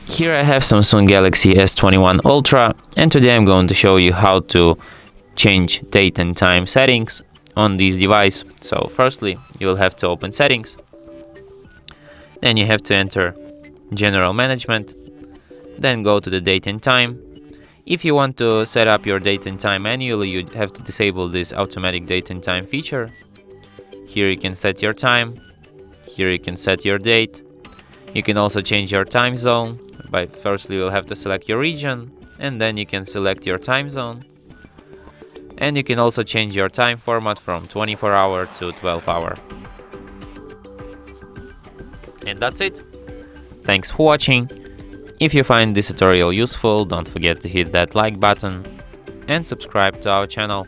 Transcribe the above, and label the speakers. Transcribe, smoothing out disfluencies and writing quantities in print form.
Speaker 1: Here I have Samsung Galaxy S21 Ultra, and today I'm going to show you how to change date and time settings on this device. So firstly, you will have to open settings, then you have to enter general management, then go to the date and time. If you want to set up your date and time manually, you have to disable this automatic date and time feature. Here you can set your time, here you can set your date. You can also change your time zone. Firstly, you'll have to select your region, and then you can select your time zone. And you can also change your time format from 24-hour to 12-hour. And that's it. Thanks for watching. If you find this tutorial useful, don't forget to hit that like button and subscribe to our channel.